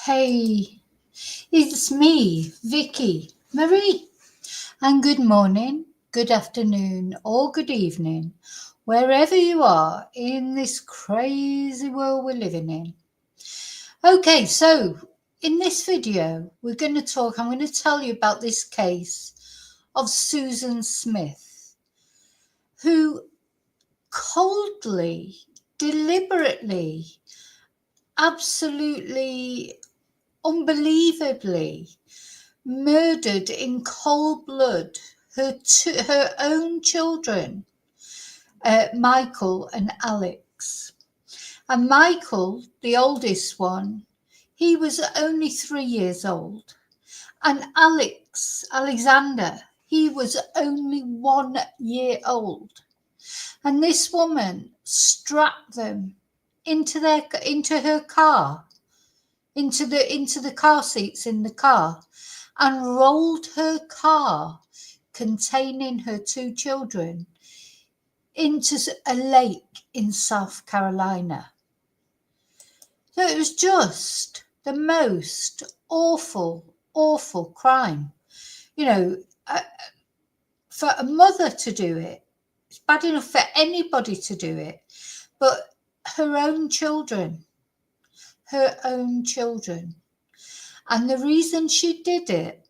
Hey, it's me, Vicky Marie, and good morning, good afternoon, or good evening, wherever you are in this crazy world we're living in. Okay, so in this video, I'm going to tell you about this case of Susan Smith, who coldly, deliberately, absolutely, unbelievably murdered in cold blood her own children, Michael and Alex. And Michael, the oldest one, he was only 3 years old. And Alexander, he was only 1 year old. And this woman strapped them into her car, into the car seats in the car, and rolled her car containing her two children into a lake in South Carolina. So it was just the most awful, awful crime. You know, for a mother to do it, it's bad enough for anybody to do it, but her own children. And the reason she did it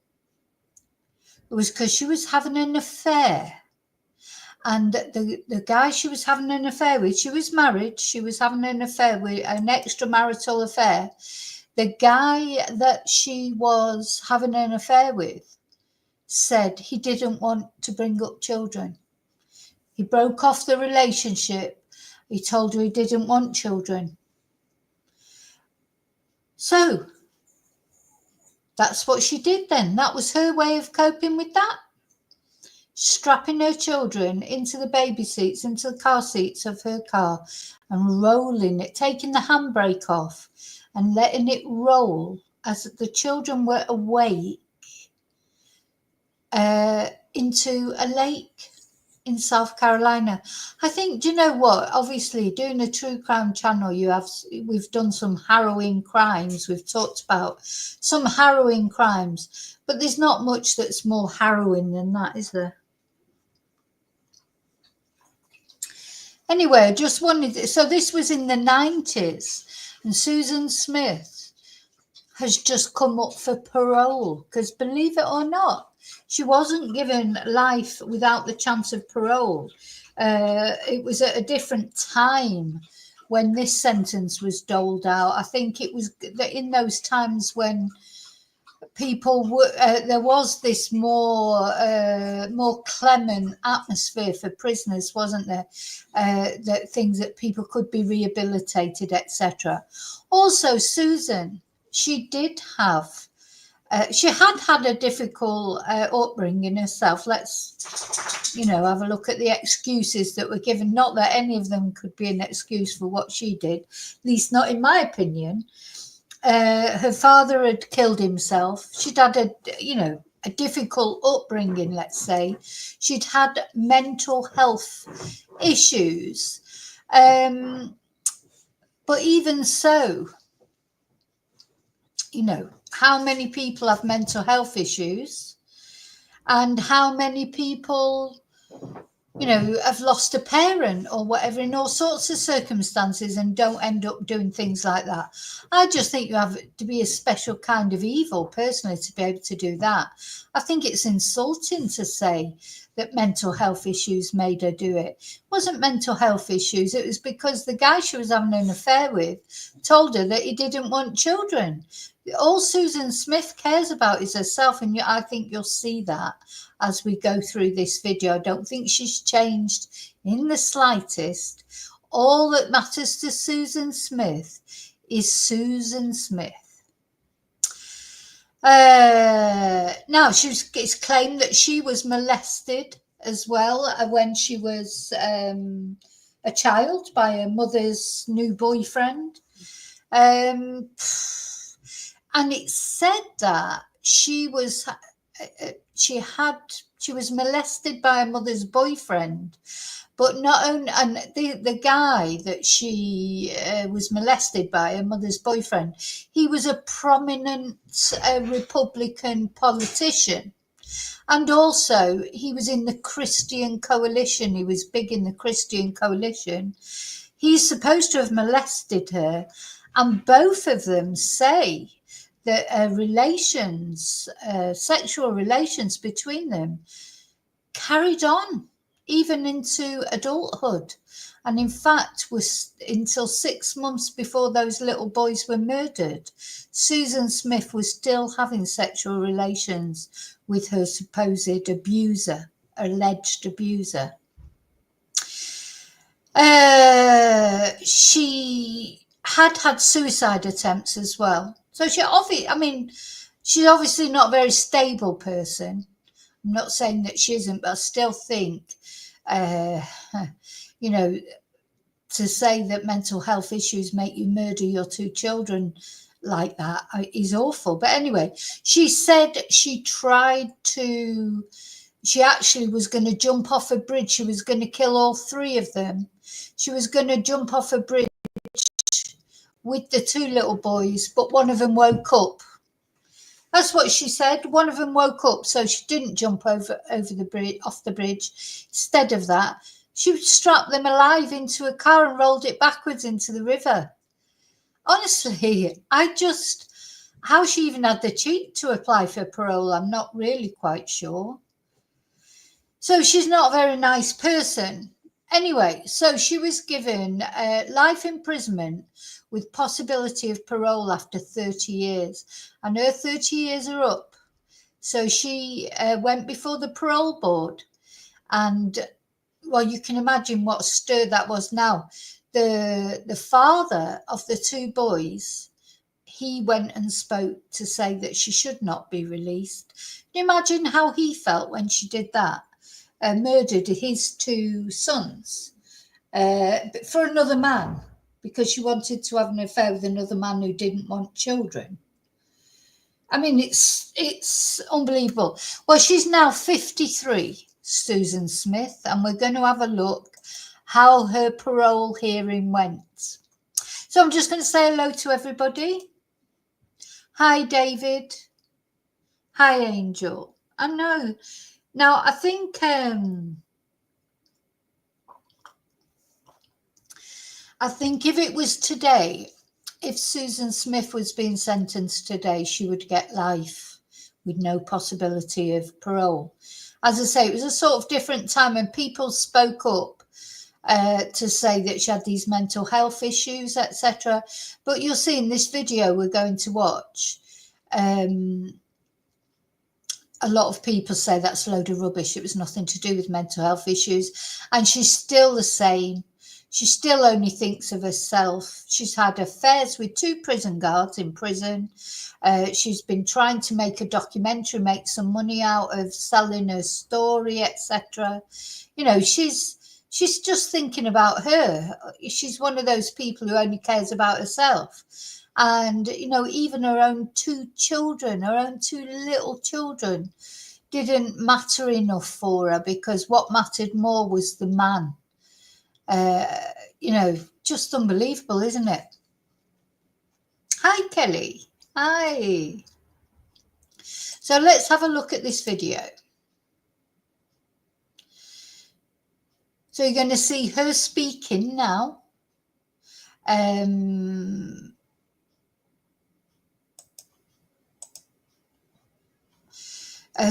was because she was having an affair. And the guy she was having an affair with, she was married, she was having an affair with, an extramarital affair. The guy that she was having an affair with said he didn't want to bring up children. He broke off the relationship. He told her he didn't want children. So that's what she did then. That was her way of coping with that. Strapping her children into the baby seats, into the car seats of her car, and rolling it, taking the handbrake off and letting it roll as the children were awake into a lake in South Carolina. I think, do you know what? Obviously, doing a true crime channel, we've done some harrowing crimes. We've talked about some harrowing crimes, but there's not much that's more harrowing than that, is there? Anyway, I just wanted, so this was in the 90s, and Susan Smith has just come up for parole, because believe it or not, she wasn't given life without the chance of parole. It was at a different time when this sentence was doled out. I think it was in those times when people were, there was this more clement atmosphere for prisoners, wasn't there? That things that people could be rehabilitated, etc. Also, Susan, she did have, she had a difficult upbringing herself. Let's, have a look at the excuses that were given. Not that any of them could be an excuse for what she did, at least not in my opinion. Her father had killed himself. She'd had a difficult upbringing, let's say. She'd had mental health issues. But even so, how many people have mental health issues, and how many people have lost a parent or whatever in all sorts of circumstances and don't end up doing things like that. I just think you have to be a special kind of evil, personally, to be able to do that. I think it's insulting to say that mental health issues made her do it. It wasn't mental health issues. It was because the guy she was having an affair with told her that he didn't want children. All Susan Smith cares about is herself, and I think you'll see that as we go through this video. I don't think she's changed in the slightest. All that matters to Susan Smith is Susan Smith. Now, it's claimed that she was molested as well when she was a child by her mother's new boyfriend. And it said that she was molested by her mother's boyfriend, But not only, and the guy that she was molested by, her mother's boyfriend, he was a prominent Republican politician. And also, he was in the Christian Coalition. He was big in the Christian Coalition. He's supposed to have molested her. And both of them say that sexual relations between them carried on even into adulthood. And in fact, was until 6 months before those little boys were murdered, Susan Smith was still having sexual relations with her supposed abuser, alleged abuser. She had suicide attempts as well. So she's obviously not a very stable person. I'm not saying that she isn't, but I still think, to say that mental health issues make you murder your 2 children like that is awful. But anyway, she said she actually was going to jump off a bridge. She was going to kill all 3 of them. She was going to jump off a bridge with the 2 little boys, but one of them woke up. That's what she said. One of them woke up, so she didn't jump off the bridge. Instead of that, she strapped them alive into a car and rolled it backwards into the river. Honestly, how she even had the cheek to apply for parole, I'm not really quite sure. So she's not a very nice person. Anyway, so she was given life imprisonment with possibility of parole after 30 years. And her 30 years are up. So she went before the parole board. And, well, you can imagine what stir that was now. The father of the 2 boys, he went and spoke to say that she should not be released. Can you imagine how he felt when she did that? Murdered his 2 sons for another man, because she wanted to have an affair with another man who didn't want children. I mean, it's unbelievable. Well, she's now 53, Susan Smith, and we're going to have a look how her parole hearing went. So I'm just going to say hello to everybody. Hi, David. Hi, Angel. I know. Now, I think if it was today, if Susan Smith was being sentenced today, she would get life with no possibility of parole. As I say, it was a sort of different time, and people spoke up to say that she had these mental health issues, etc. But you'll see in this video we're going to watch, a lot of people say that's a load of rubbish. It was nothing to do with mental health issues. And she's still the same. She still only thinks of herself. She's had affairs with 2 prison guards in prison. She's been trying to make a documentary, make some money out of selling her story, etc. She's just thinking about her. She's one of those people who only cares about herself. And, even her own 2 children, her own 2 little children, didn't matter enough for her, because what mattered more was the man. Just unbelievable, isn't it? Hi, Kelly. Hi. So let's have a look at this video. So you're going to see her speaking now.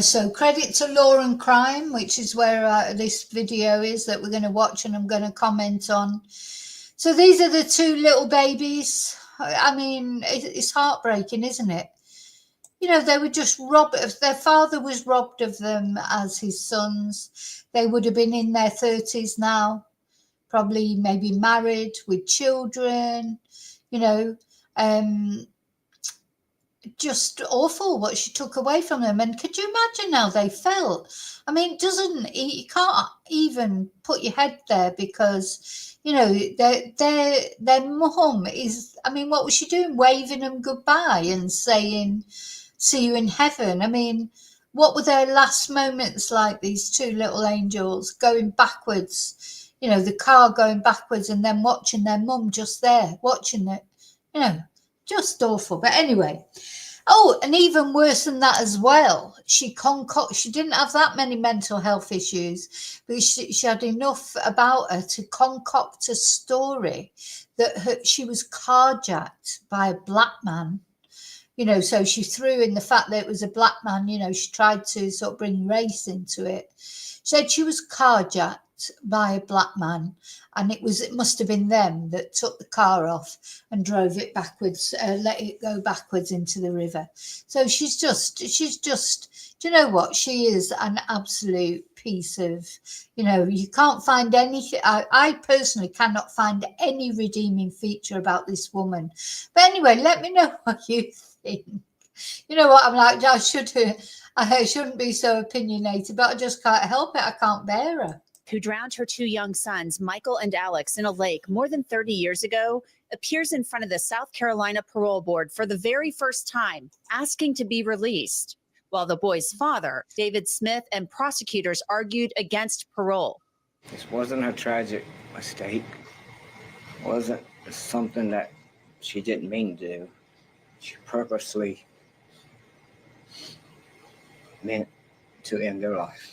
So credit to Law and Crime, which is where this video is that we're going to watch and I'm going to comment on. So these are the 2 little babies. I mean, it's heartbreaking, isn't it? They were just robbed. Their father was robbed of them as his sons. They would have been in their 30s now, probably maybe married with children, just awful what she took away from them. And could you imagine how they felt? I mean, you can't even put your head there, because their mum is, I mean, what was she doing? Waving them goodbye and saying, see you in heaven. I mean, what were their last moments like, these 2 little angels going backwards, the car going backwards and then watching their mum just there, watching it, just awful. But anyway, and even worse than that as well, she didn't have that many mental health issues, but she had enough about her to concoct a story that she was carjacked by a black man. So she threw in the fact that it was a black man. She tried to sort of bring race into it. She said she was carjacked by a black man, and it must have been them that took the car off and drove it backwards, let it go backwards into the river. So she's just, do you know what? She is an absolute piece of, you can't find anything. I personally cannot find any redeeming feature about this woman. But anyway, let me know what you think. You know what? I'm like, I shouldn't be so opinionated, but I just can't help it. I can't bear her. Who drowned her two young sons, Michael and Alex, in a lake more than 30 years ago, appears in front of the South Carolina Parole Board for the very first time, asking to be released, while the boy's father, David Smith, and prosecutors argued against parole. This wasn't a tragic mistake. It wasn't something that she didn't mean to do. She purposely meant to end their life.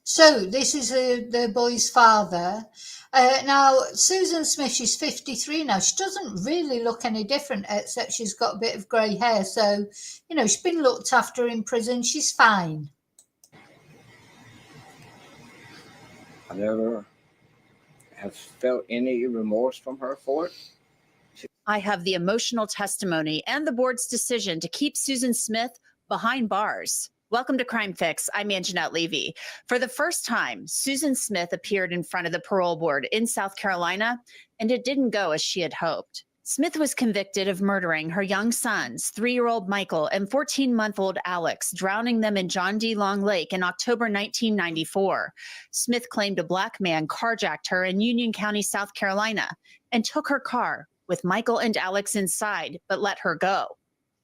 So this is the boy's father. Now, Susan Smith, she's 53 now. She doesn't really look any different, except she's got a bit of grey hair. So, she's been looked after in prison. She's fine. I never have felt any remorse from her for it. I have the emotional testimony and the board's decision to keep Susan Smith behind bars. Welcome to Crime Fix. I'm Anjanette Levy. For the first time, Susan Smith appeared in front of the parole board in South Carolina, and it didn't go as she had hoped. Smith was convicted of murdering her young sons, 3-year-old Michael and 14-month-old Alex, drowning them in John D. Long Lake in October 1994. Smith claimed a black man carjacked her in Union County, South Carolina, and took her car with Michael and Alex inside, but let her go.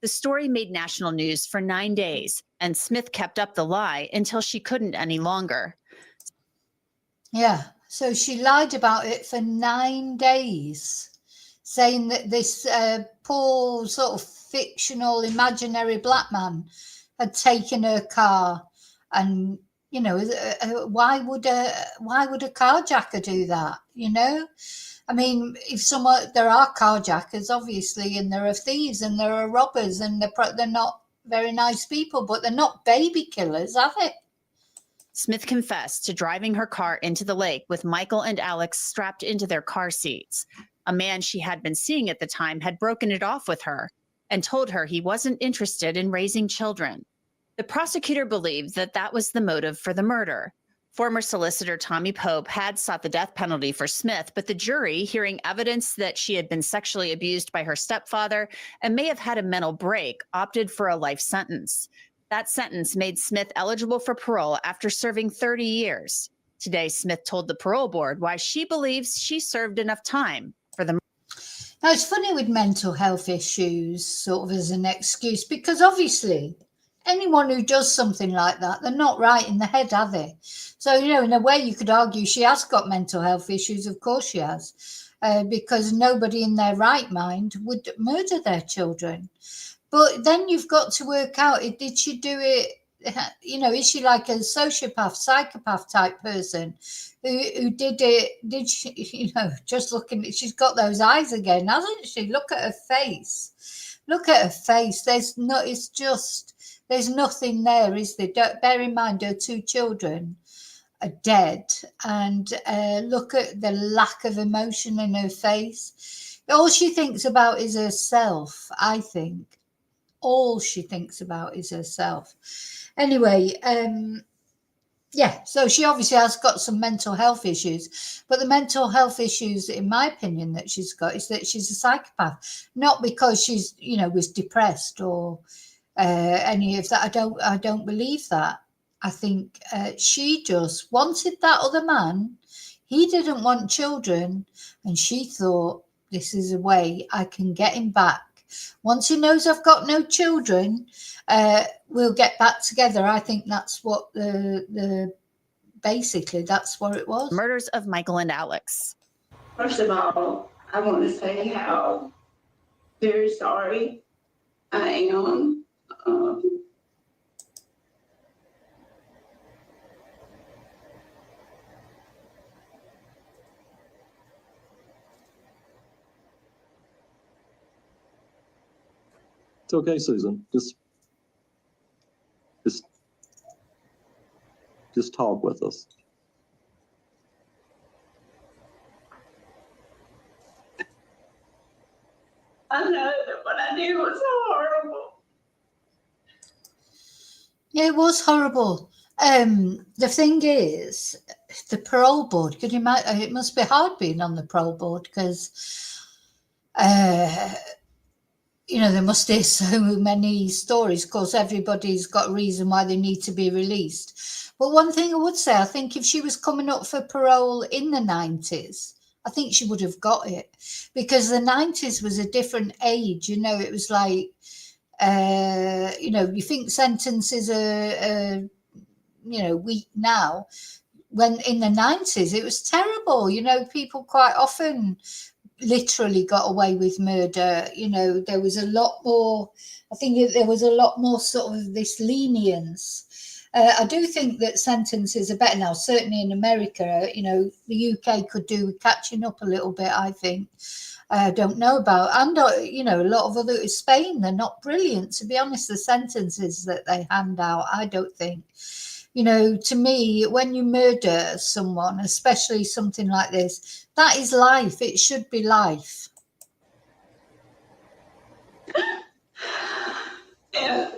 The story made national news for 9 days, and Smith kept up the lie until she couldn't any longer. Yeah, so she lied about it for 9 days, saying that this poor sort of fictional, imaginary black man had taken her car. And, why would a carjacker do that, I mean, there are carjackers, obviously, and there are thieves and there are robbers, and they're not very nice people, but they're not baby killers, are they? Smith confessed to driving her car into the lake with Michael and Alex strapped into their car seats. A man she had been seeing at the time had broken it off with her and told her he wasn't interested in raising children. The prosecutor believed that was the motive for the murder. Former solicitor Tommy Pope had sought the death penalty for Smith, but the jury, hearing evidence that she had been sexually abused by her stepfather and may have had a mental break, opted for a life sentence. That sentence made Smith eligible for parole after serving 30 years. Today, Smith told the parole board why she believes she served enough time for the murder. Now, it's funny with mental health issues, sort of as an excuse, because obviously anyone who does something like that, they're not right in the head, are they? So, in a way you could argue she has got mental health issues. Of course she has, because nobody in their right mind would murder their children. But then you've got to work out, did she do it, is she like a sociopath, psychopath type person who did it? Did she, just looking, she's got those eyes again, hasn't she? Look at her face. Look at her face. There's nothing there, is there? Bear in mind her two children are dead, and look at the lack of emotion in her face. All she thinks about is herself, I think. All she thinks about is herself. Anyway, so she obviously has got some mental health issues, but the mental health issues, in my opinion, that she's got is that she's a psychopath, not because she's, was depressed or any of that. I don't believe that. I think she just wanted that other man. He didn't want children, and she thought, this is a way I can get him back. Once he knows I've got no children, we'll get back together. I think that's what the basically that's what it was. Murders of Michael and Alex. First of all, I want to say how very sorry I am. It's okay, Susan. Just talk with us. I know that what I did was horrible. Yeah, it was horrible. The thing is, the parole board, could you imagine? It must be hard being on the parole board because, you know, there must be so many stories. Of course, everybody's got a reason why they need to be released. But one thing I would say, I think if she was coming up for parole in the 90s, I think she would have got it, because the 90s was a different age. You know, it was like, you know, you think sentences are you know, weak now. When in the 90s, it was terrible. You know, people quite often literally got away with murder. You know, there was a lot more, I think there was a lot more sort of this lenience. I do think that sentences are better now, certainly in America. You know, the UK could do with catching up a little bit, I think. I don't know about, and you know, a lot of other, Spain, they're not brilliant, to be honest. The sentences that they hand out, I don't think. You know, to me, when you murder someone, especially something like this, that is life. It should be life. Yeah.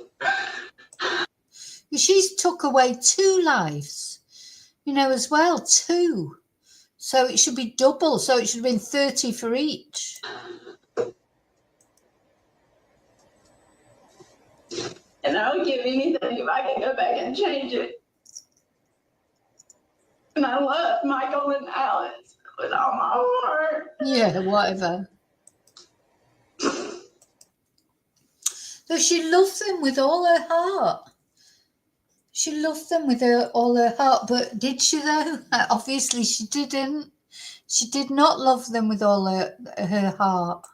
She's took away 2 lives, you know, as well, 2. So it should be double. So it should have been 30 for each. And I would give anything if I could go back and change it. And I love Michael and Alex with all my heart. Yeah, whatever. So she loved them with all her heart. She loved them with all her heart, but did she though? Obviously she didn't. She did not love them with all her heart.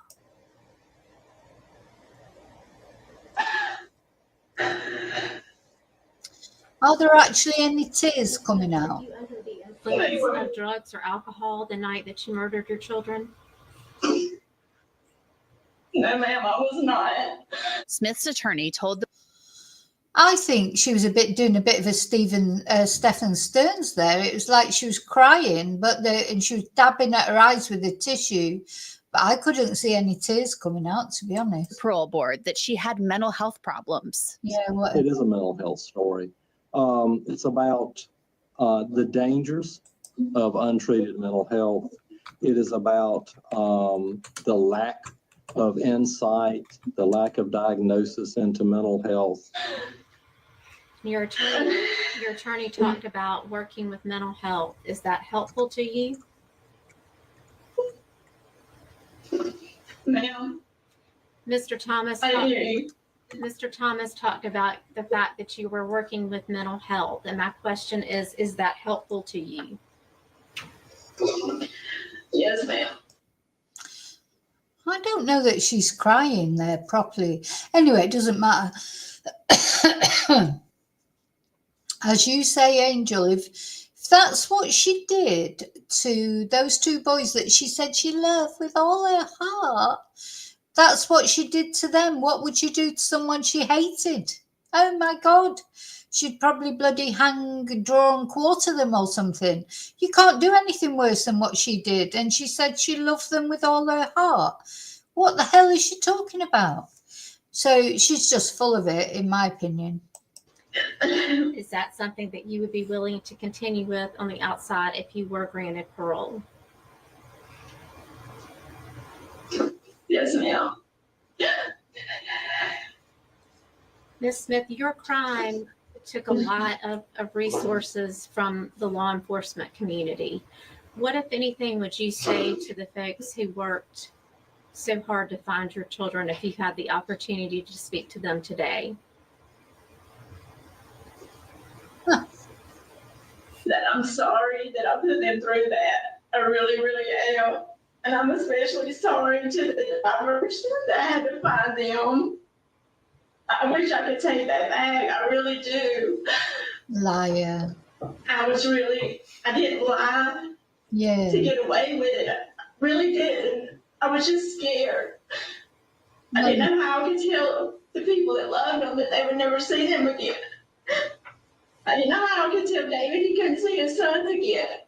Are there actually any tears coming out? Were you under the influence of drugs or alcohol the night that you murdered your children? No, ma'am, I was not. Smith's attorney told the I think she was doing a bit of a Stephen Stearns there. It was like she was crying, and she was dabbing at her eyes with a tissue, but I couldn't see any tears coming out, to be honest. parole board that she had mental health problems. Yeah, what? It is a mental health story. It's about the dangers of untreated mental health. It is about the lack of insight, the lack of diagnosis into mental health. Your attorney talked about working with mental health. Is that helpful to you? Ma'am, Mr. Thomas, I hear you. Mr. Thomas talked about the fact that you were working with mental health. And my question is that helpful to you? Yes, ma'am. I don't know that she's crying there properly. Anyway, it doesn't matter. As you say, Angel, if that's what she did to those 2 boys that she said she loved with all her heart, that's what she did to them. What would she do to someone she hated? Oh my God. She'd probably bloody hang, draw and quarter them or something. You can't do anything worse than what she did. And she said she loved them with all her heart. What the hell is she talking about? So she's just full of it, in my opinion. Is that something that you would be willing to continue with on the outside if you were granted parole? Yes, ma'am. Ms. Smith, your crime took a lot of resources from the law enforcement community. What, if anything, would you say to the folks who worked so hard to find your children if you had the opportunity to speak to them today? that I'm sorry that I put them through that. I really, really am. And I'm especially sorry to the drivers that I had to find them. I wish I could take that back. I really do. Liar. I didn't lie Yeah. to get away with it. I really didn't. I was just scared. I didn't know how I could tell the people that loved them that they would never see them again. I didn't know how I could tell David he couldn't see his sons again.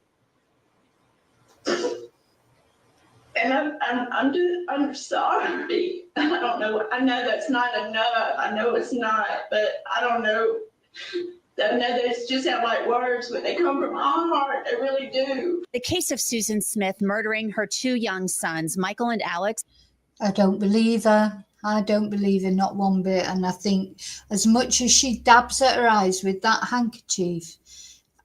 And I'm sorry. I don't know. I know that's not enough. I know it's not, but I don't know. I know those just sound like words, but they come from my heart. They really do. The case of Susan Smith murdering her 2 young sons, Michael and Alex. I don't believe her. I don't believe her, not one bit. And I think as much as she dabs at her eyes with that handkerchief,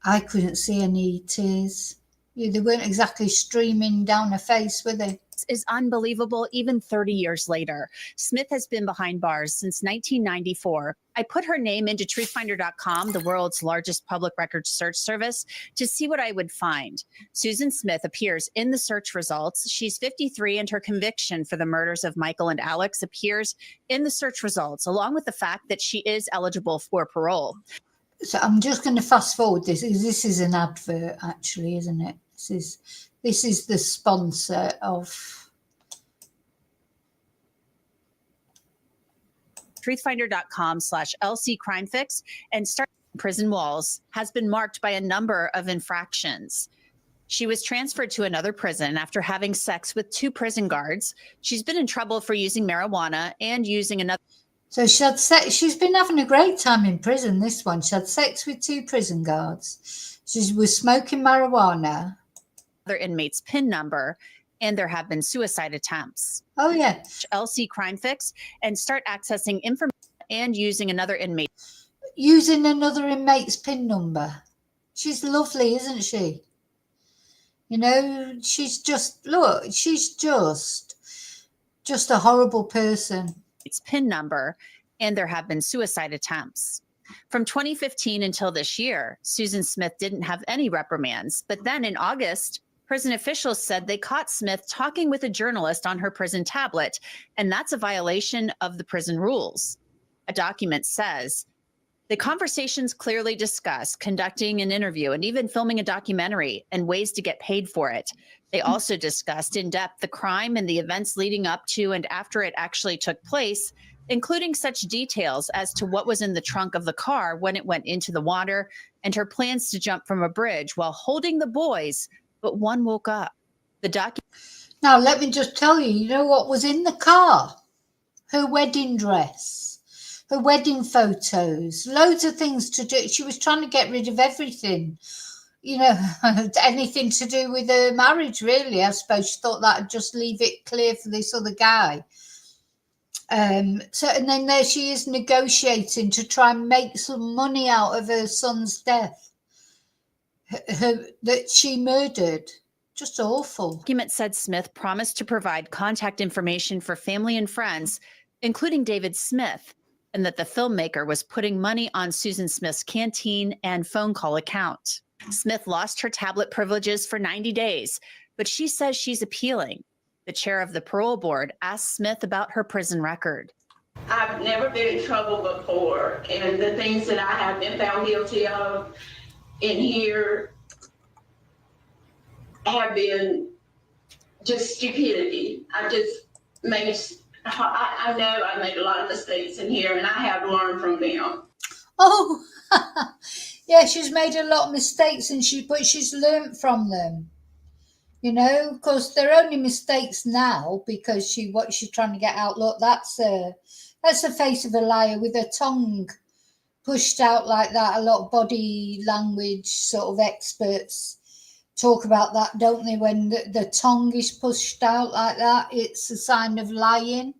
I couldn't see any tears. Yeah, they weren't exactly streaming down her face, were they? Is unbelievable even 30 years later. Smith has been behind bars since 1994. I put her name into truthfinder.com, the world's largest public records search service, to see what I would find. Susan Smith appears in the search results. She's 53, and her conviction for the murders of Michael and Alex appears in the search results, along with the fact that she is eligible for parole. So I'm just going to fast forward this. This is an advert, actually, isn't it? This is the sponsor of truthfinder.com/LC Crime Fix and start prison walls has been marked by a number of infractions. She was transferred to another prison after having sex with 2 prison guards. She's been in trouble for using marijuana and using another. So she had sex. She's been having a great time in prison, this one. She had sex with 2 prison guards. She was smoking marijuana. Other inmates' PIN number, and there have been suicide attempts. Oh, yeah. LC Crime Fix and start accessing information and using another inmate. Using another inmate's PIN number. She's lovely, isn't she? You know, she's just, look, she's just a horrible person. Its PIN number, and there have been suicide attempts. From 2015 until this year, Susan Smith didn't have any reprimands. But then in August, prison officials said they caught Smith talking with a journalist on her prison tablet, and that's a violation of the prison rules. A document says the conversations clearly discuss conducting an interview and even filming a documentary and ways to get paid for it. They also discussed in depth the crime and the events leading up to and after it actually took place, including such details as to what was in the trunk of the car when it went into the water and her plans to jump from a bridge while holding the boys, but one woke up. Now, let me just tell you, you know what was in the car? Her wedding dress, her wedding photos, loads of things to do. She was trying to get rid of everything, you know, anything to do with her marriage, really. I suppose she thought that would just leave it clear for this other guy. And then there she is negotiating to try and make some money out of her son's death. That she murdered. Just awful. Document said Smith promised to provide contact information for family and friends, including David Smith, and that the filmmaker was putting money on Susan Smith's canteen and phone call account. Smith lost her tablet privileges for 90 days, but she says she's appealing. The chair of the parole board asked Smith about her prison record. I've never been in trouble before, and the things that I have been found guilty of in here have been just stupidity. I know I made a lot of mistakes in here, and I have learned from them. Oh, yeah, she's made a lot of mistakes, but she's learned from them. You know, because they're only mistakes now because what she's trying to get out. Look, that's the face of a liar with her tongue pushed out like that. A lot of body language sort of experts talk about that, don't they? When the tongue is pushed out like that, it's a sign of lying.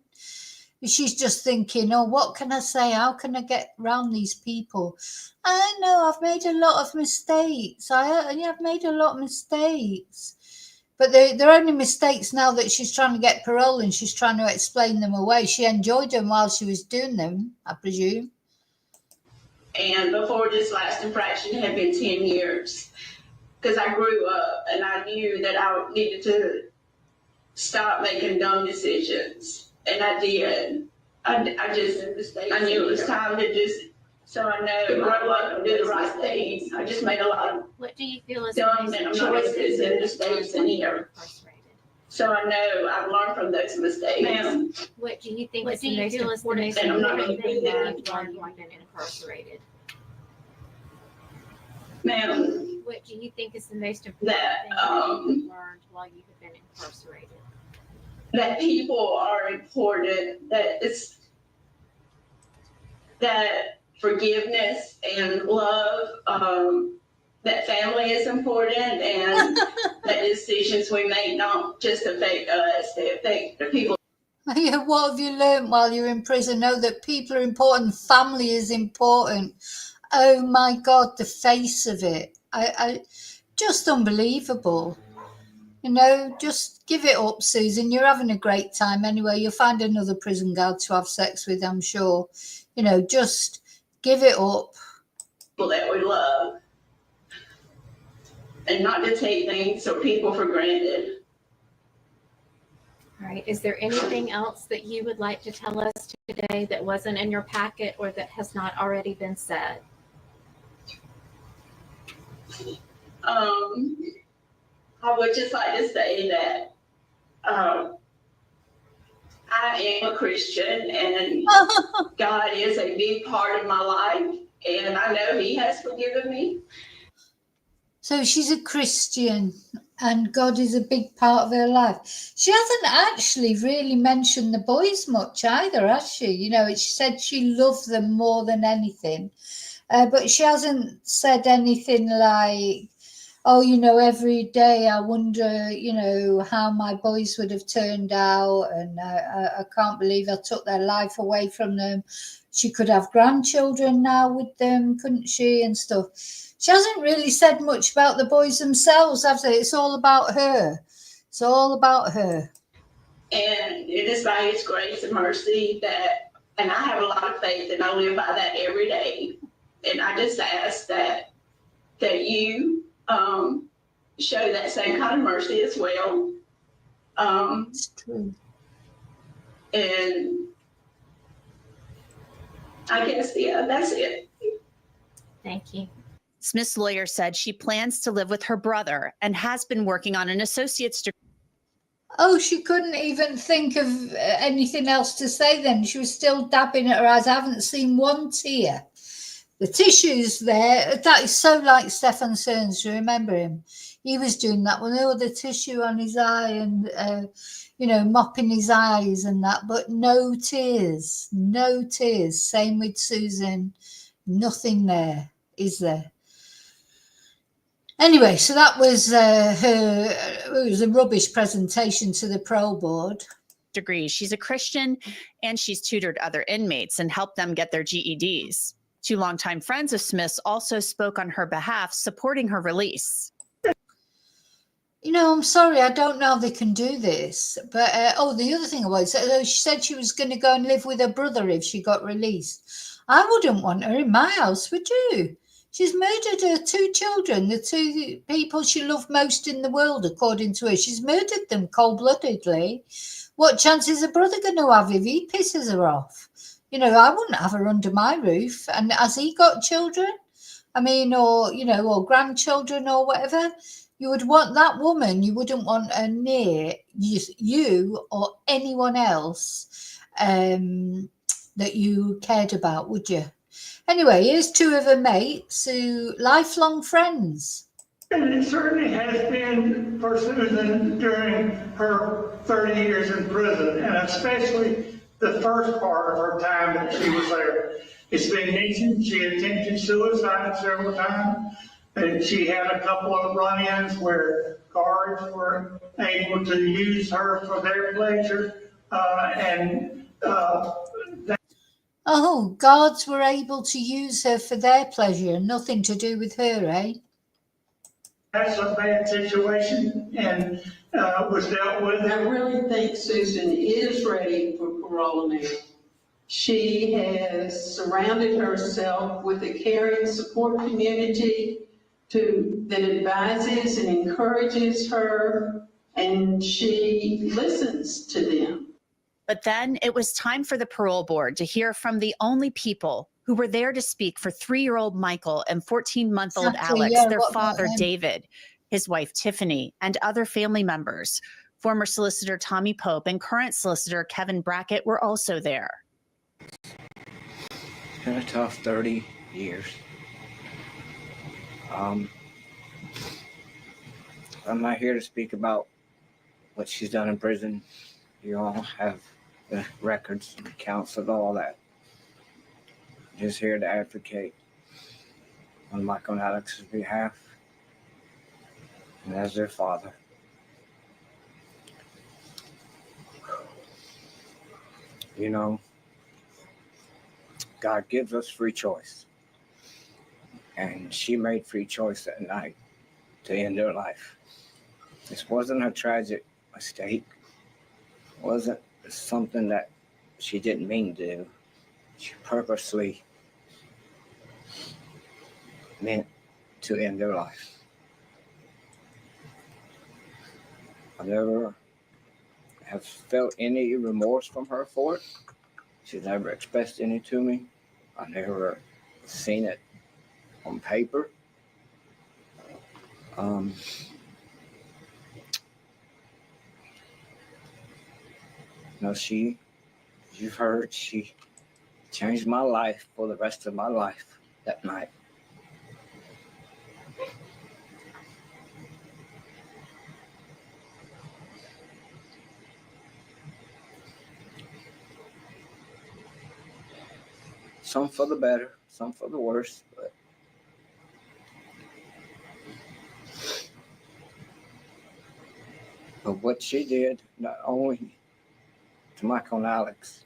She's just thinking, oh, what can I say? How can I get around these people? I know I've made a lot of mistakes. I've made a lot of mistakes. But they're only mistakes now that she's trying to get parole and she's trying to explain them away. She enjoyed them while she was doing them, I presume. And before this last infraction had been 10 years. Because I grew up and I knew that I needed to stop making dumb decisions. And I did. I knew it was time to just, so I know grow up and do the right thing. I just made a lot of What do you feel is dumb the and most choices and mistakes in here. incarcerated? So I know I've learned from those mistakes. Ma'am, What do you think What is do the you most feel is the important most thing important that you've thing learned while you've been incarcerated? ma'am, What do you think is the most important that, thing that you've learned while you have been incarcerated? that people are important, that forgiveness and love, that family is important, and that decisions we make don't just affect us, they affect the people. Yeah, what have you learned while you're in prison? Know that people are important, family is important. Oh my God, the face of it. I just unbelievable. You know, just give it up, Susan. You're having a great time anyway. You'll find another prison guard to have sex with, I'm sure. You know, just give it up. People that we love, and not to take things or people for granted. All right. Is there anything else that you would like to tell us today that wasn't in your packet or that has not already been said? I would just like to say that I am a Christian, and God is a big part of my life, and I know He has forgiven me. So she's a Christian and God is a big part of her life. She hasn't actually really mentioned the boys much either, has she? You know, she said she loved them more than anything. But she hasn't said anything like, oh, you know, every day I wonder, you know, how my boys would have turned out. And I can't believe I took their life away from them. She could have grandchildren now with them, couldn't she? And stuff. She hasn't really said much about the boys themselves, have they? It's all about her. It's all about her. And it is by His grace and mercy that, and I have a lot of faith, and I live by that every day. And I just ask that you show that same kind of mercy as well. It's true. And I guess, yeah, that's it. Thank you. Smith's lawyer said she plans to live with her brother and has been working on an associate's degree. Oh, she couldn't even think of anything else to say then. She was still dabbing at her eyes. I haven't seen one tear. The tissue's there. That is so like Stefan Cerns. Do you remember him? He was doing that one. Oh, the tissue on his eye and, you know, mopping his eyes and that. But no tears. No tears. Same with Susan. Nothing there, is there? Anyway, so that was it was a rubbish presentation to the parole board. Degrees. She's a Christian and she's tutored other inmates and helped them get their GEDs. Two longtime friends of Smith's also spoke on her behalf, supporting her release. You know, I'm sorry, I don't know how they can do this. But, the other thing was, she said she was going to go and live with her brother if she got released. I wouldn't want her in my house, would you? She's murdered her two children, the two people she loved most in the world, according to her. She's murdered them cold-bloodedly. What chance is her brother going to have if he pisses her off? You know, I wouldn't have her under my roof. And has he got children? I mean, or, you know, or grandchildren or whatever. You would want that woman, you wouldn't want her near you or anyone else that you cared about, would you? Anyway, here's two of her mates who lifelong friends. And it certainly has been for Susan during her 30 years in prison, and especially the first part of her time that she was there. It's been mentioned she attempted suicide several times, and she had a couple of run-ins where guards were able to use her for their pleasure, Oh, guards were able to use her for their pleasure, nothing to do with her, eh? That's a bad situation and was dealt with. I really think Susan is ready for parole now. She has surrounded herself with a caring support community that advises and encourages her, and she listens to them. But then it was time for the parole board to hear from the only people who were there to speak for 3-year-old Michael and 14-month-old Exactly, Alex, yeah, their what about father, them? David, his wife, Tiffany, and other family members. Former solicitor Tommy Pope and current solicitor Kevin Brackett were also there. It's been a tough 30 years. I'm not here to speak about what she's done in prison. You all have the records and accounts of all that. Just here to advocate on Michael and Alex's behalf and as their father. You know, God gives us free choice. And she made free choice that night to end her life. This wasn't a tragic mistake. It wasn't something that she didn't mean to do. She purposely meant to end her life. I never have felt any remorse from her for it. She's never expressed any to me. I never seen it on paper. No, you've heard, she changed my life for the rest of my life that night. Some for the better, some for the worse, but what she did, not only to Michael and Alex,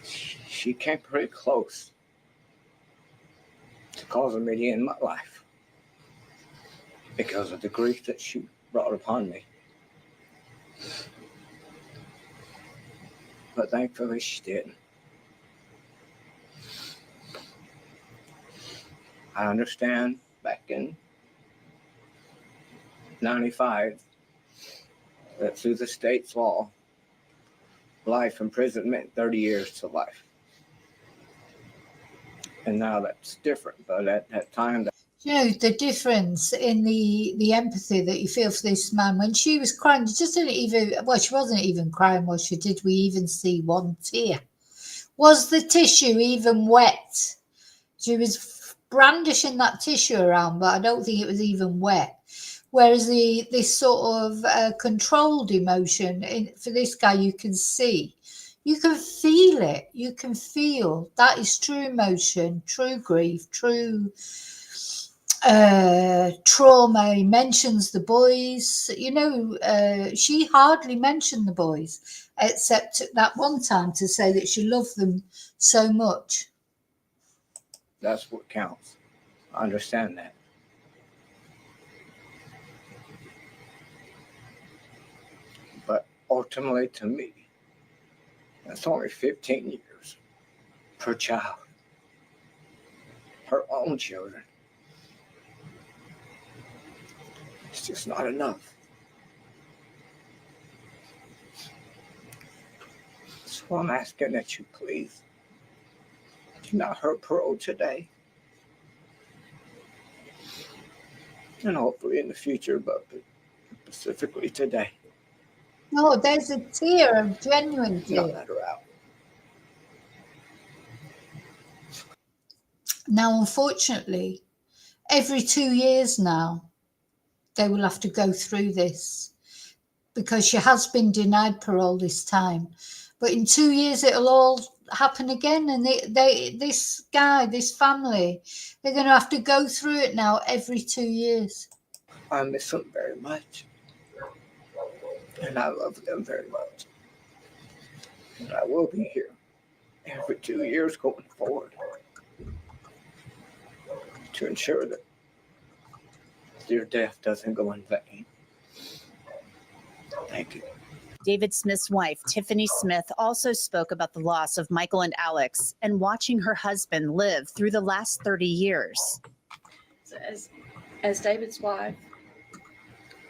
she came pretty close to causing me to end my life because of the grief that she brought upon me. But thankfully she didn't. I understand back in 95 that through the state's law, life in prison meant 30 years to life. And now that's different, but at that time, You know, the difference in the empathy that you feel for this man when she was crying, she just didn't even, well, she wasn't even crying, was she? Did we even see one tear? Was the tissue even wet? She was brandishing that tissue around, but I don't think it was even wet. Whereas this sort of controlled emotion for this guy, you can see, you can feel it. You can feel that is true emotion, true grief, true trauma. He mentions the boys. You know, she hardly mentioned the boys, except at that one time to say that she loved them so much. that's what counts. I understand that. But ultimately, to me, that's only 15 years per child, her own children. It's just not enough. So I'm asking that you please deny her parole today. And hopefully in the future, but specifically today. No, there's a tear, a genuine Not tear. let her out. Now, unfortunately, every 2 years now, they will have to go through this because she has been denied parole this time. But in 2 years, it'll all happen again. And this guy, this family, they're going to have to go through it now every 2 years. I miss them very much. And I love them very much. And I will be here every 2 years going forward to ensure that their death doesn't go in vain. Thank you. David Smith's wife, Tiffany Smith, also spoke about the loss of Michael and Alex and watching her husband live through the last 30 years. So as David's wife,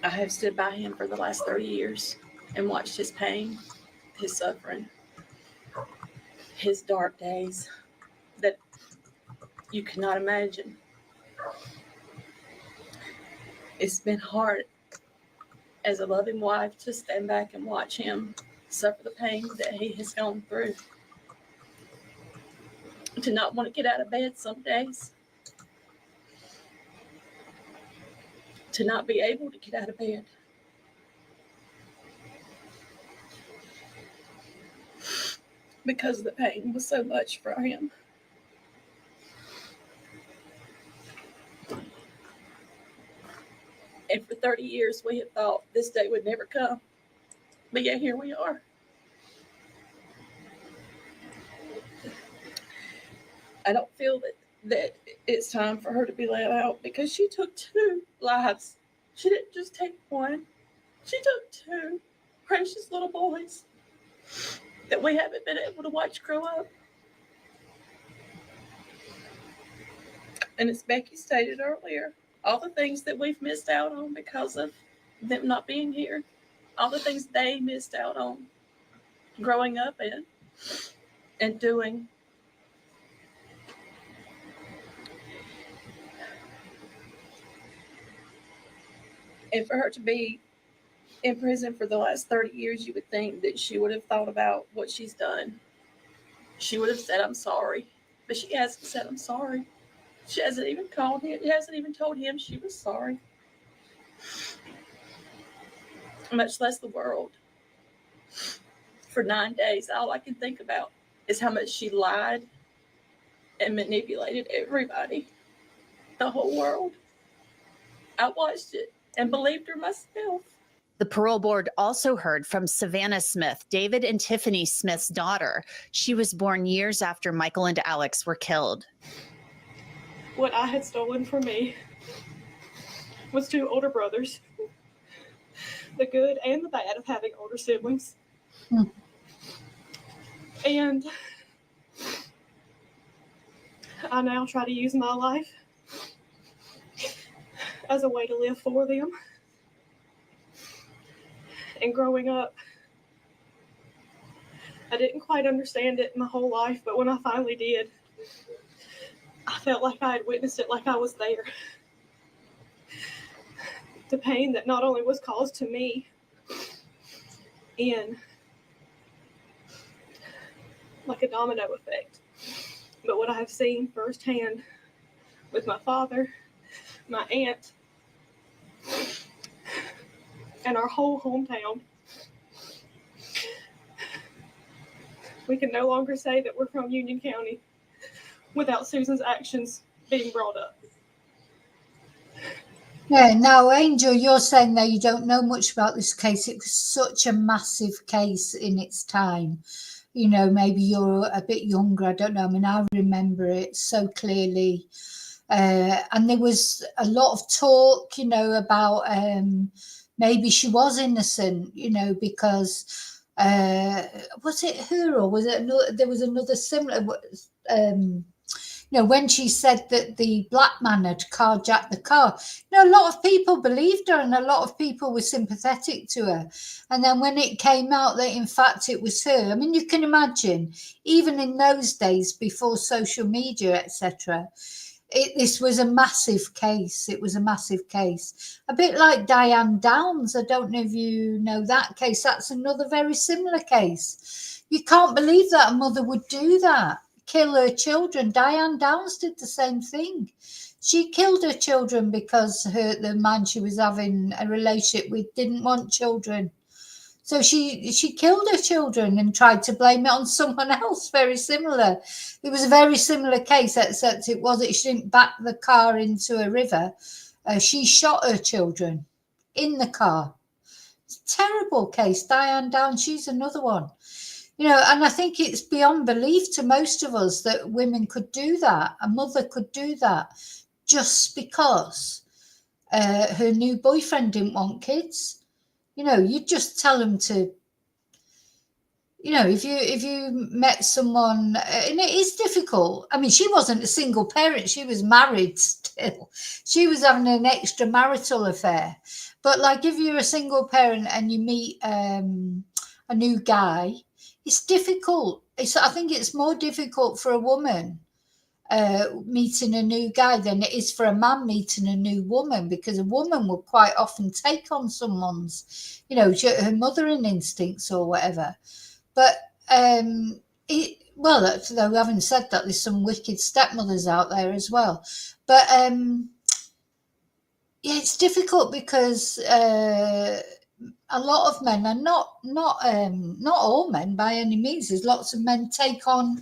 I have stood by him for the last 30 years and watched his pain, his suffering, his dark days that you cannot imagine. It's been hard as a loving wife to stand back and watch him suffer the pain that he has gone through. To not want to get out of bed some days. To not be able to get out of bed. Because the pain was so much for him. And for 30 years, we had thought this day would never come. But yet here we are. I don't feel that it's time for her to be let out because she took 2 lives. She didn't just take 1. She took 2 precious little boys that we haven't been able to watch grow up. And as Becky stated earlier, all the things that we've missed out on because of them not being here, all the things they missed out on growing up in and doing. And for her to be in prison for the last 30 years, you would think that she would have thought about what she's done. She would have said, I'm sorry. But she hasn't said, I'm sorry. She hasn't even called him. She hasn't even told him she was sorry. Much less the world. For 9 days, all I can think about is how much she lied and manipulated everybody. The whole world. I watched it and believed her myself. The parole board also heard from Savannah Smith, David and Tiffany Smith's daughter. She was born years after Michael and Alex were killed. What I had stolen from me was 2 older brothers. The good and the bad of having older siblings. And I now try to use my life as a way to live for them. And growing up, I didn't quite understand it my whole life, but when I finally did, I felt like I had witnessed it, like I was there. The pain that not only was caused to me in like a domino effect, but what I have seen firsthand with my father, my aunt, and our whole hometown. We can no longer say that we're from Union County without Susan's actions being brought up. Yeah, now, Angel, you're saying that you don't know much about this case. It was such a massive case in its time. You know, maybe you're a bit younger. I don't know. I mean, I remember it so clearly. And there was a lot of talk, you know, about maybe she was innocent, you know, because was it her or was it another, there was another similar, you know, when she said that the black man had carjacked the car, you know, a lot of people believed her and a lot of people were sympathetic to her. And then when it came out that in fact it was her, I mean, you can imagine, even in those days before social media, etc., this was a massive case. It was a massive case. A bit like Diane Downs. I don't know if you know that case. That's another very similar case. You can't believe that a mother would do that, kill her children. Diane Downs did the same thing. She killed her children because the man she was having a relationship with didn't want children. So she killed her children and tried to blame it on someone else. Very similar. It was a very similar case, except she didn't back the car into a river. She shot her children in the car. It's a terrible case. Diane Downs, she's another one. You know, and I think it's beyond belief to most of us that women could do that. A mother could do that just because her new boyfriend didn't want kids. You know, you just tell them to you know, if you met someone, and it is difficult. I mean, she wasn't a single parent; she was married still. She was having an extramarital affair. But like, if you're a single parent and you meet a new guy, it's difficult. I think it's more difficult for a woman meeting a new guy than it is for a man meeting a new woman, because a woman will quite often take on someone's, you know, her mothering instincts or whatever. But well, though having said that, there's some wicked stepmothers out there as well. But yeah, it's difficult because a lot of men are not all men by any means. There's lots of men take on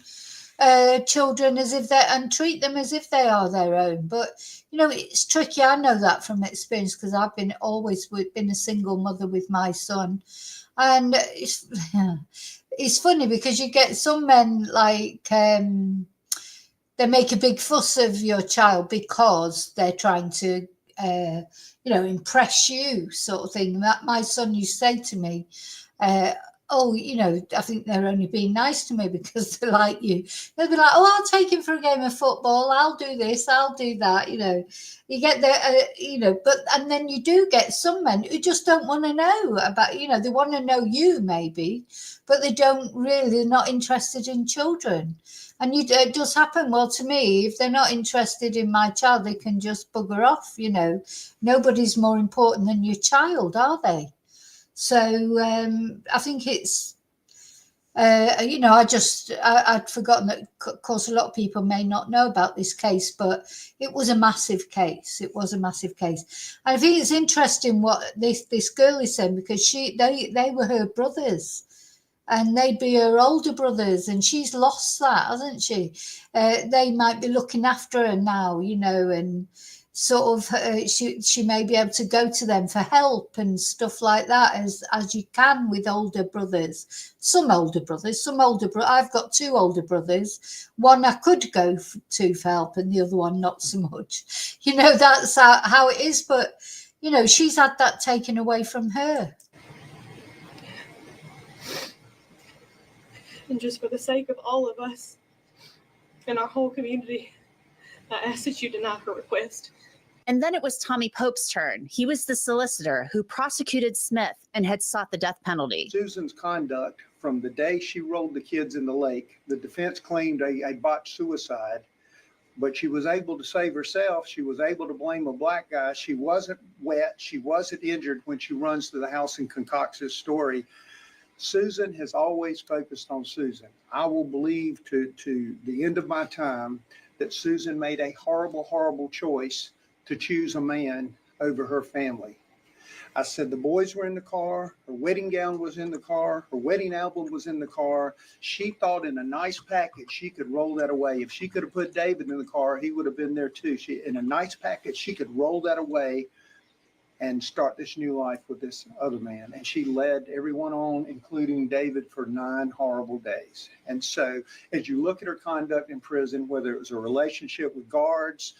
children as if they and treat them as if they are their own. But you know, it's tricky. I know that from experience because I've always been a single mother with my son, and it's funny because you get some men like they make a big fuss of your child because they're trying to you know, impress you, sort of thing. That my son used to say to me, oh, you know, I think they're only being nice to me because they like you. They'll be like, oh, I'll take him for a game of football. I'll do this. I'll do that. You know, you get the, you know, but, and then you do get some men who just don't want to know about, you know, they want to know you maybe, but they don't really, they're not interested in children. And it does happen. Well, to me, if they're not interested in my child, they can just bugger off, you know. Nobody's more important than your child, are they? So I think it's, you know, I'd forgotten that, of course, a lot of people may not know about this case, but it was a massive case. It was a massive case. And I think it's interesting what this girl is saying, because they were her brothers. And they'd be her older brothers, and she's lost that, hasn't she? They might be looking after her now, you know, and sort of she may be able to go to them for help and stuff like that, as you can with older brothers. Some older brothers, I've got two older brothers. One I could go to for help, and the other one not so much. You know, that's how it is. But you know, she's had that taken away from her. And just for the sake of all of us and our whole community, I ask that you deny her request. And then it was Tommy Pope's turn. He was the solicitor who prosecuted Smith and had sought the death penalty. Susan's conduct from the day she rolled the kids in the lake, the defense claimed a botched suicide, but she was able to save herself. She was able to blame a black guy. She wasn't wet. She wasn't injured when she runs to the house and concocts this story. Susan has always focused on Susan. I will believe to the end of my time that Susan made a horrible, horrible choice to choose a man over her family. I said the boys were in the car, her wedding gown was in the car, her wedding album was in the car. She thought in a nice package she could roll that away. If she could have put David in the car, he would have been there too. In a nice package, she could roll that away and start this new life with this other man. And she led everyone on, including David, for 9 horrible days. And so as you look at her conduct in prison, whether it was a relationship with guards,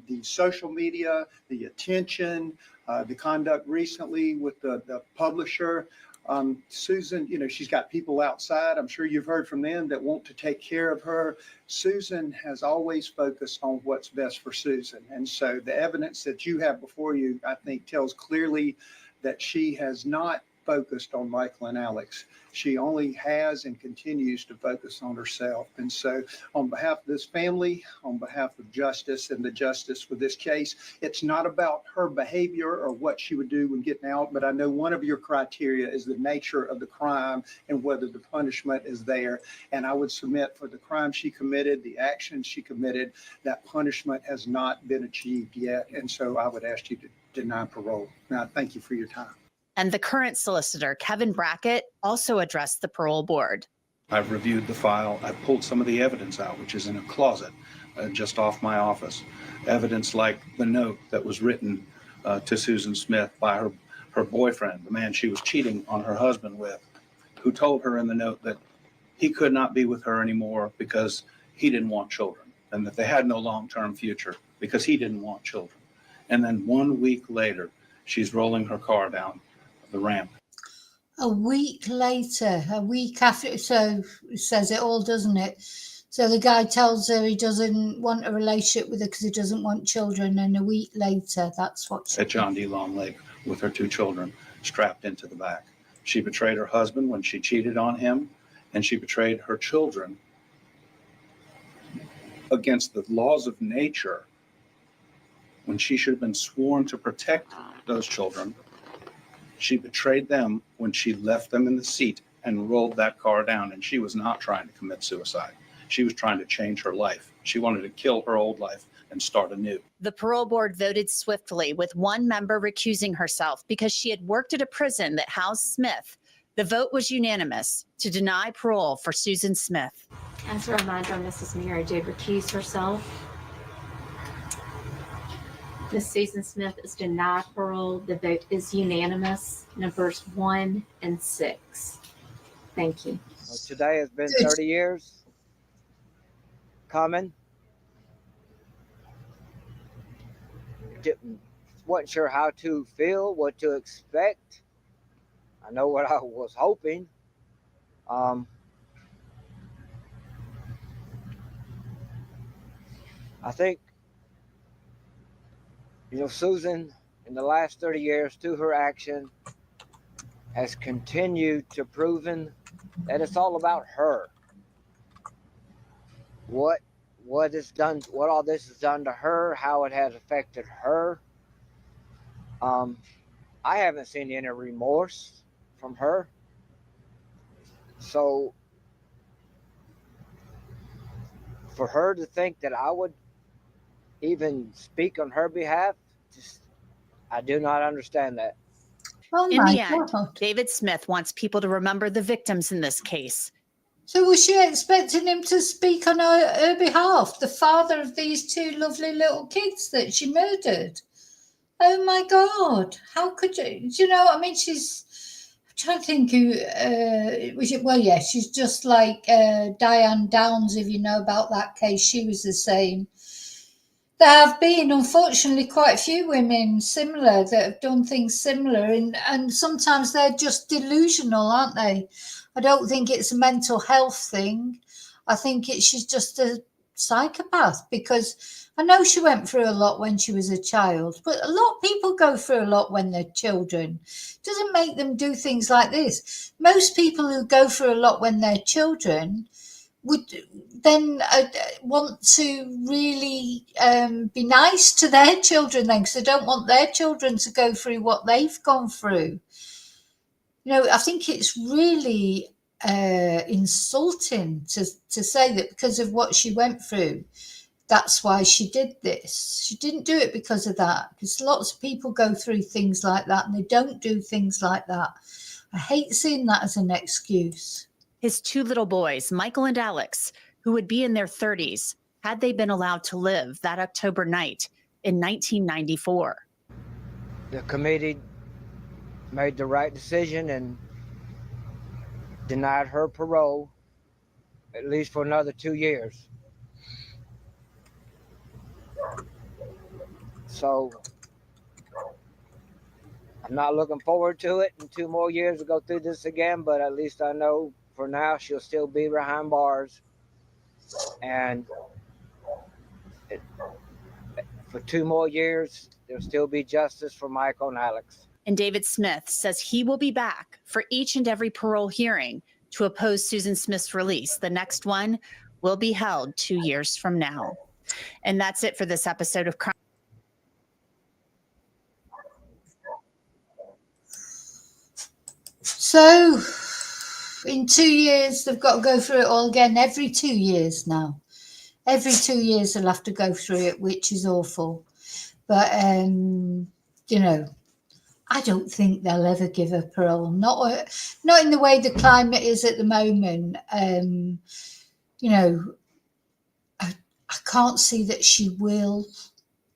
the social media, the attention, the conduct recently with the publisher, Susan, you know, she's got people outside. I'm sure you've heard from them that want to take care of her. Susan has always focused on what's best for Susan. And so the evidence that you have before you, I think, tells clearly that she has not focused on Michael and Alex. She only has and continues to focus on herself. And so on behalf of this family, on behalf of justice and the justice for this case, it's not about her behavior or what she would do when getting out, but I know one of your criteria is the nature of the crime and whether the punishment is there. And I would submit for the crime she committed, the actions she committed, that punishment has not been achieved yet. And so I would ask you to deny parole. Now, thank you for your time. And the current solicitor, Kevin Brackett, also addressed the parole board. I've reviewed the file. I've pulled some of the evidence out, which is in a closet just off my office. Evidence like the note that was written to Susan Smith by her boyfriend, the man she was cheating on her husband with, who told her in the note that he could not be with her anymore because he didn't want children, and that they had no long-term future because he didn't want children. And then 1 week later, she's rolling her car down the ramp. A week later, a week after, so it says it all, doesn't it? So the guy tells her he doesn't want a relationship with her because he doesn't want children, and a week later, that's what she At John D. Long Lake with her 2 children strapped into the back. She betrayed her husband when she cheated on him, and she betrayed her children against the laws of nature when she should have been sworn to protect those children. She betrayed them when she left them in the seat and rolled that car down, and she was not trying to commit suicide. She was trying to change her life. She wanted to kill her old life and start anew. The parole board voted swiftly, with one member recusing herself because she had worked at a prison that housed Smith. The vote was unanimous to deny parole for Susan Smith. As a reminder, Mrs. Mira did recuse herself. Ms. Susan Smith is denied parole. The vote is unanimous. Numbers 1 and 6. Thank you. Well, today has been 30 years coming. Wasn't sure how to feel, what to expect. I know what I was hoping. I think, Susan, in the last 30 years, through her action, has continued to proven that it's all about her. What all this has done to her, how it has affected her. I haven't seen any remorse from her. So for her to think that I would even speak on her behalf, I do not understand that. Oh In my the end, God. David Smith wants people to remember the victims in this case. So was she expecting him to speak on her behalf, the father of these 2 lovely little kids that she murdered? Oh my God. How could you? Do you know, I mean, I'm trying to think who, she's just like Diane Downs, if you know about that case. She was the same. There have been, unfortunately, quite a few women similar that have done things similar, and sometimes they're just delusional, aren't they? I don't think it's a mental health thing. I think she's just a psychopath, because I know she went through a lot when she was a child, but a lot of people go through a lot when they're children. It doesn't make them do things like this. Most people who go through a lot when they're children would then want to really be nice to their children then, because they don't want their children to go through what they've gone through. I think it's really insulting to say that because of what she went through, that's why she did this. She didn't do it because of that, because lots of people go through things like that and they don't do things like that. I hate seeing that as an excuse. His 2 little boys, Michael and Alex, who would be in their 30s, had they been allowed to live that October night in 1994. The committee made the right decision and denied her parole, at least for another 2 years. So I'm not looking forward to it in 2 more years to go through this again, but at least I know for now she'll still be behind bars. And for 2 more years, there'll still be justice for Michael and Alex. And David Smith says he will be back for each and every parole hearing to oppose Susan Smith's release. The next one will be held 2 years from now. And that's it for this episode of Crime. So in 2 years, they've got to go through it all again. Every 2 years now. Every 2 years they'll have to go through it, which is awful. But, I don't think they'll ever give her parole. Not in the way the climate is at the moment. I can't see that she will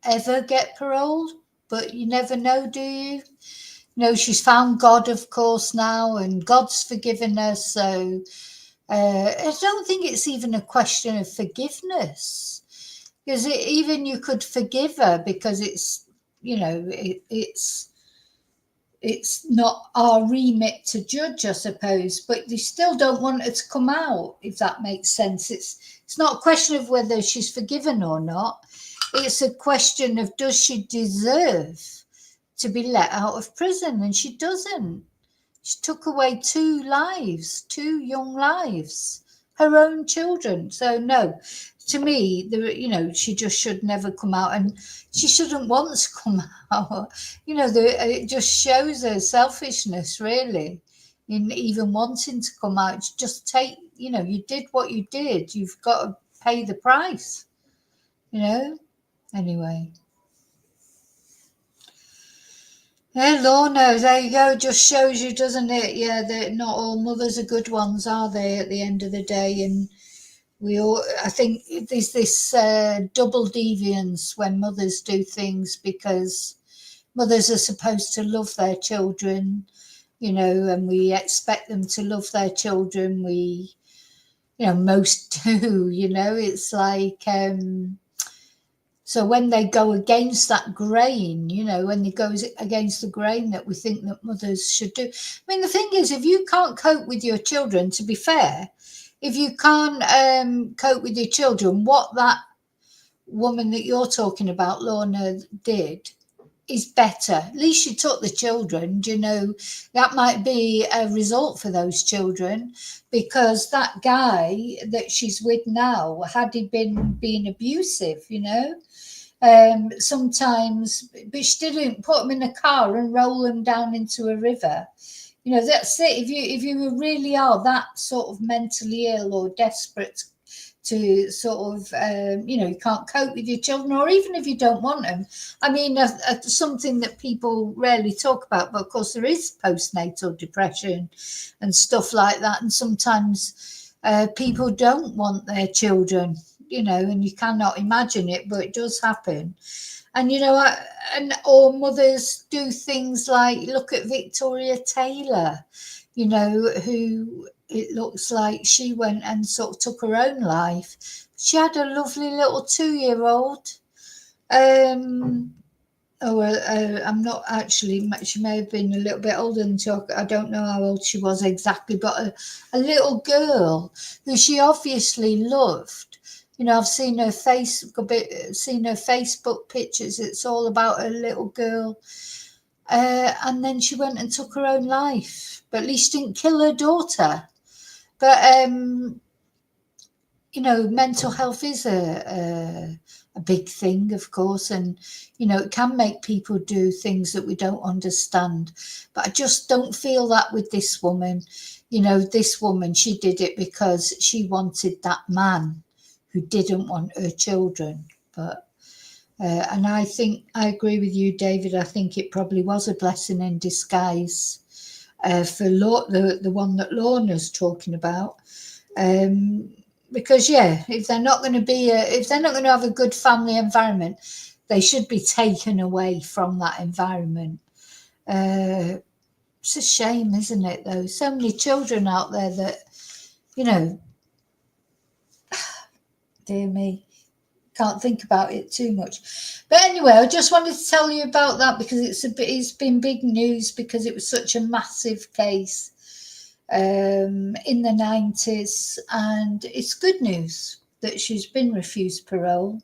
ever get parole, but you never know, do you? She's found God, of course, now, and God's forgiven her. So I don't think it's even a question of forgiveness, because even you could forgive her because it's it's not our remit to judge, I suppose, but they still don't want her to come out, if that makes sense. It's not a question of whether she's forgiven or not. It's a question of, does she deserve to be let out of prison? And she doesn't. She took away 2 lives, 2 young lives, her own children. So no, to me, she just should never come out, and she shouldn't want to come out. It just shows her selfishness, really, in even wanting to come out. Just you did what you did. You've got to pay the price, Anyway. Yeah, Lorna, there you go. Just shows you, doesn't it? Yeah, that not all mothers are good ones, are they, at the end of the day? And I think there's this double deviance when mothers do things, because mothers are supposed to love their children, and we expect them to love their children. Most do, it's like, so when they go against that grain, when they go against the grain that we think that mothers should do. I mean, the thing is, if you can't cope with your children, to be fair, if you can't cope with your children, what that woman that you're talking about, Lorna, did is better. At least she took the children, that might be a result for those children, because that guy that she's with now, had he been being abusive, sometimes, but she didn't put him in a car and roll him down into a river. That's it. If you really are that sort of mentally ill or desperate to sort of, you can't cope with your children, or even if you don't want them. I mean, something that people rarely talk about, but of course there is postnatal depression and stuff like that. And sometimes people don't want their children, and you cannot imagine it, but it does happen. And, or mothers do things like, look at Victoria Taylor, who it looks like she went and sort of took her own life. She had a lovely little 2-year-old. I'm not actually, she may have been a little bit older than I don't know how old she was exactly, but a little girl who she obviously loved. I've seen her Facebook pictures. It's all about a little girl. And then she went and took her own life, but at least didn't kill her daughter. But, mental health is a big thing, of course, and, it can make people do things that we don't understand. But I just don't feel that with this woman. This woman, she did it because she wanted that man who didn't want her children. But and I think I agree with you, David. I think it probably was a blessing in disguise for the one that Lorna's talking about. Because if they're not going to have a good family environment, they should be taken away from that environment. It's a shame, isn't it, though? So many children out there that, dear me, can't think about it too much. But anyway, I just wanted to tell you about that, because it's been big news, because it was such a massive case in the 90s, and it's good news that she's been refused parole.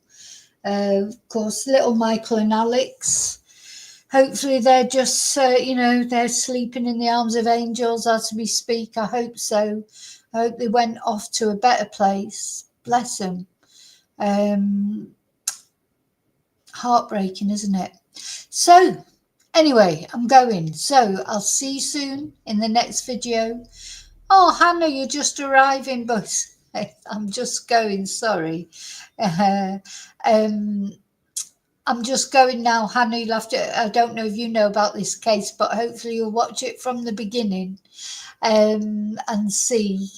Of course, little Michael and Alex, hopefully they're just they're sleeping in the arms of angels as we speak. I hope so. I hope they went off to a better place. Bless them. Heartbreaking, isn't it? So anyway, I'm going. So I'll see you soon in the next video. Oh, Hannah, you're just arriving, but I'm just going. Sorry. I'm just going now, Hannah. You'll have to. I don't know if you know about this case, but hopefully you'll watch it from the beginning and see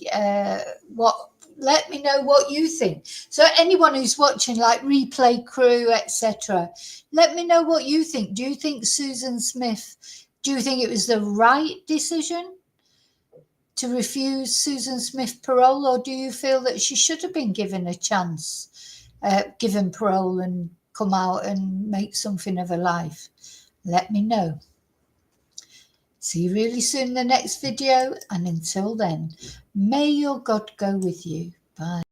what. Let me know what you think. So anyone who's watching, like Replay Crew, etc., let me know what you think. Do you think Susan Smith, do you think it was the right decision to refuse Susan Smith parole, or do you feel that she should have been given a chance, given parole and come out and make something of her life? Let me know. See you really soon in the next video. And until then, may your God go with you. Bye.